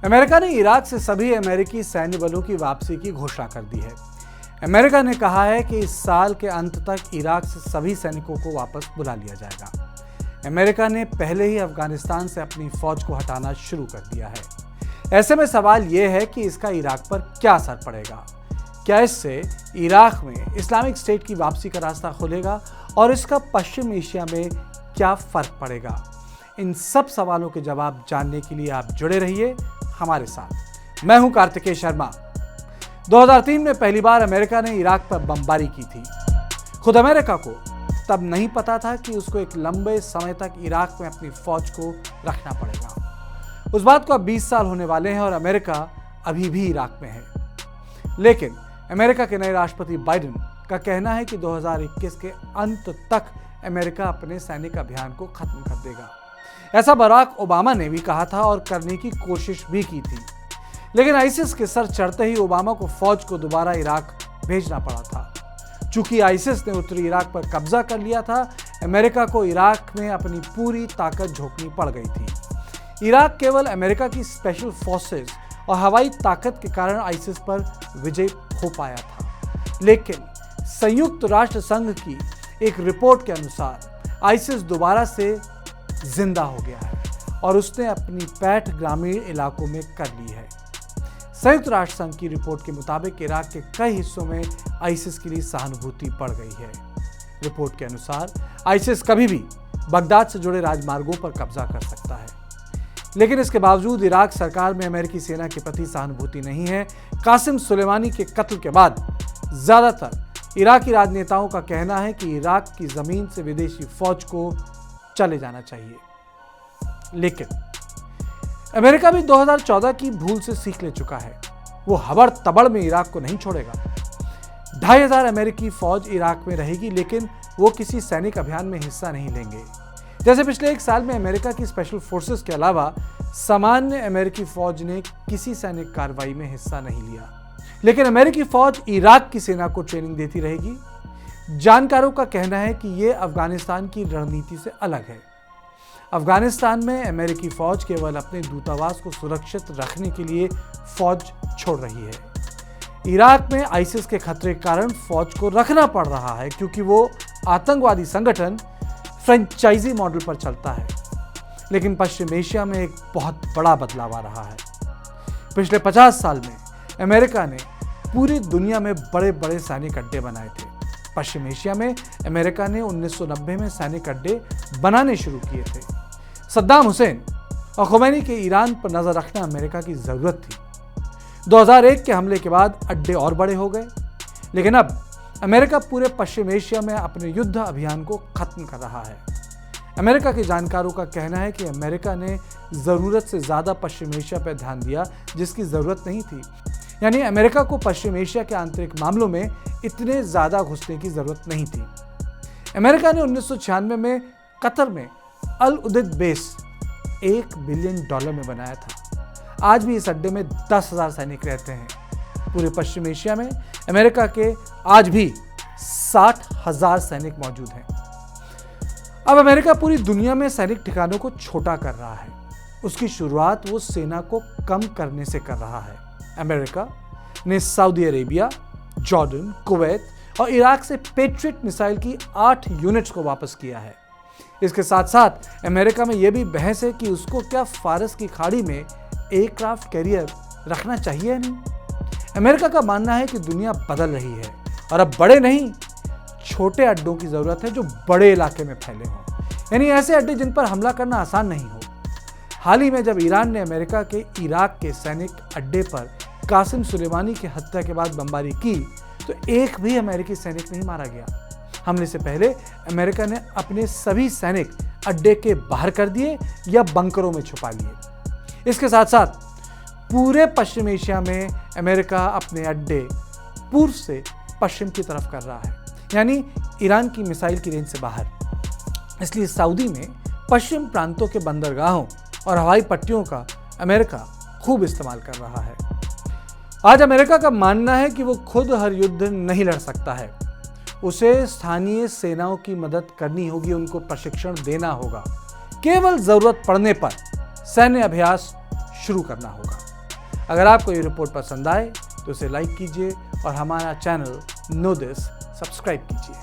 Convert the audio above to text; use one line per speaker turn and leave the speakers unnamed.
America ने Iraq से सभी अमेरिकी सैन्य बलों की वापसी की घोषणा कर दी है। अमेरिका ने कहा है कि इस साल के अंत तक इराक से सभी सैनिकों को वापस बुला लिया जाएगा। अमेरिका ने पहले ही अफगानिस्तान से अपनी फौज को हटाना शुरू कर दिया है। ऐसे में सवाल यह है कि इसका इराक पर क्या असर पड़ेगा। क्या इससे इराक में इस्लामिक स्टेट की वापसी का रास्ता खुलेगा और इसका पश्चिम एशिया में क्या फर्क पड़ेगा? इन सब सवालों के जवाब जानने के लिए आप जुड़े रहिए हमारे साथ। मैं हूं कार्तिकेय शर्मा। 2003 में पहली बार अमेरिका ने इराक पर बमबारी की थी। खुद अमेरिका को तब नहीं पता था कि उसको एक लंबे समय तक इराक में अपनी फौज को रखना पड़ेगा। उस बात को अब 20 साल होने वाले हैं और अमेरिका अभी भी इराक में है। लेकिन अमेरिका के नए राष्ट्रपति बाइडेन का कहना है कि 2021 के अंत तक अमेरिका अपने सैनिक अभियान को खत्म कर देगा। ऐसा बराक ओबामा ने भी कहा था और करने की कोशिश भी की थी, लेकिन आईसिस के सर चढ़ते ही ओबामा को फौज को दोबारा इराक भेजना पड़ा था। चूंकि आईसिस ने उत्तरी इराक पर कब्जा कर लिया था, अमेरिका को इराक में अपनी पूरी ताकत झोंकनी पड़ गई थी। इराक केवल अमेरिका की स्पेशल फोर्सेस और हवाई ताकत के कारण आईसिस पर विजय हो पाया था। लेकिन संयुक्त राष्ट्र संघ की एक रिपोर्ट के अनुसार आईसिस दोबारा से जिंदा हो गया है और उसने अपनी पैठ ग्रामीण इलाकों में कर ली है। संयुक्त राष्ट्र संघ की रिपोर्ट के मुताबिक इराक के कई हिस्सों में आईसिस के लिए सहानुभूति बढ़ गई है। रिपोर्ट के अनुसार आईसिस कभी भी बगदाद से जुड़े राजमार्गों पर कब्जा कर सकता है, लेकिन इसके बावजूद इराक सरकार में अमेरिकी सेना के प्रति सहानुभूति नहीं है। कासिम सुलेमानी के कत्ल के बाद ज्यादातर इराकी राजनेताओं का कहना है कि इराक की जमीन से विदेशी फौज को चले जाना चाहिए। लेकिन अमेरिका भी 2014 की भूल से सीख ले चुका है। वो हबड़ तबड़ में इराक को नहीं छोड़ेगा। 2500 अमेरिकी फौज इराक में रहेगी, लेकिन वो किसी सैनिक अभियान में हिस्सा नहीं लेंगे। जैसे पिछले एक साल में अमेरिका की स्पेशल फोर्सेस के अलावा सामान्य अमेरिकी फौज ने किसी सैनिक कार्रवाई में हिस्सा नहीं लिया। लेकिन अमेरिकी फौज इराक की सेना को ट्रेनिंग देती रहेगी। जानकारों का कहना है कि ये अफगानिस्तान की रणनीति से अलग है। अफगानिस्तान में अमेरिकी फौज केवल अपने दूतावास को सुरक्षित रखने के लिए फौज छोड़ रही है। इराक में आईसिस के खतरे के कारण फौज को रखना पड़ रहा है, क्योंकि वो आतंकवादी संगठन फ्रेंचाइजी मॉडल पर चलता है। लेकिन पश्चिम एशिया में एक बहुत बड़ा बदलाव आ रहा है। पिछले 50 साल में अमेरिका ने पूरी दुनिया में बड़े बड़े सैनिक अड्डे बनाए थे। पश्चिम एशिया में अमेरिका ने 1990 में सैनिक अड्डे बनाने शुरू किए थे। सद्दाम हुसैन और खुमैनी के ईरान पर नजर रखना अमेरिका की जरूरत थी। 2001 के हमले के बाद अड्डे और बड़े हो गए, लेकिन अब अमेरिका पूरे पश्चिम एशिया में अपने युद्ध अभियान को खत्म कर रहा है। अमेरिका के जानकारों का कहना है कि अमेरिका ने जरूरत से ज्यादा पश्चिम एशिया पर ध्यान दिया, जिसकी जरूरत नहीं थी। यानी अमेरिका को पश्चिम एशिया के आंतरिक मामलों में इतने ज्यादा घुसने की जरूरत नहीं थी। अमेरिका ने 1996 में कतर में अल उदैद बेस $1 बिलियन में बनाया था। आज भी इस अड्डे में 10,000 सैनिक रहते हैं। पूरे पश्चिम एशिया में अमेरिका के आज भी 60,000 सैनिक मौजूद हैं। अब अमेरिका पूरी दुनिया में सैनिक ठिकानों को छोटा कर रहा है। उसकी शुरुआत वो सेना को कम करने से कर रहा है। अमेरिका ने सऊदी अरेबिया, जॉर्डन, कुवैत और इराक से पेट्रियट मिसाइल की 8 यूनिट्स को वापस किया है। इसके साथ साथ अमेरिका में यह भी बहस है कि उसको क्या फारस की खाड़ी में एयरक्राफ्ट कैरियर रखना चाहिए या नहीं। अमेरिका का मानना है कि दुनिया बदल रही है और अब बड़े नहीं, छोटे अड्डों की जरूरत है जो बड़े इलाके में फैले हों, यानी ऐसे अड्डे जिन पर हमला करना आसान नहीं हो। हाल ही में जब ईरान ने अमेरिका के इराक के सैनिक अड्डे पर कासिम सुलेमानी की हत्या के बाद बमबारी की, तो एक भी अमेरिकी सैनिक नहीं मारा गया। हमले से पहले अमेरिका ने अपने सभी सैनिक अड्डे के बाहर कर दिए या बंकरों में छुपा लिए। इसके साथ साथ पूरे पश्चिम एशिया में अमेरिका अपने अड्डे पूर्व से पश्चिम की तरफ कर रहा है, यानी ईरान की मिसाइल की रेंज से बाहर। इसलिए सऊदी में पश्चिम प्रांतों के बंदरगाहों और हवाई पट्टियों का अमेरिका खूब इस्तेमाल कर रहा है। आज अमेरिका का मानना है कि वो खुद हर युद्ध नहीं लड़ सकता है। उसे स्थानीय सेनाओं की मदद करनी होगी, उनको प्रशिक्षण देना होगा। केवल जरूरत पड़ने पर सैन्य अभ्यास शुरू करना होगा। अगर आपको ये रिपोर्ट पसंद आए तो इसे लाइक कीजिए और हमारा चैनल नो दिस सब्सक्राइब कीजिए।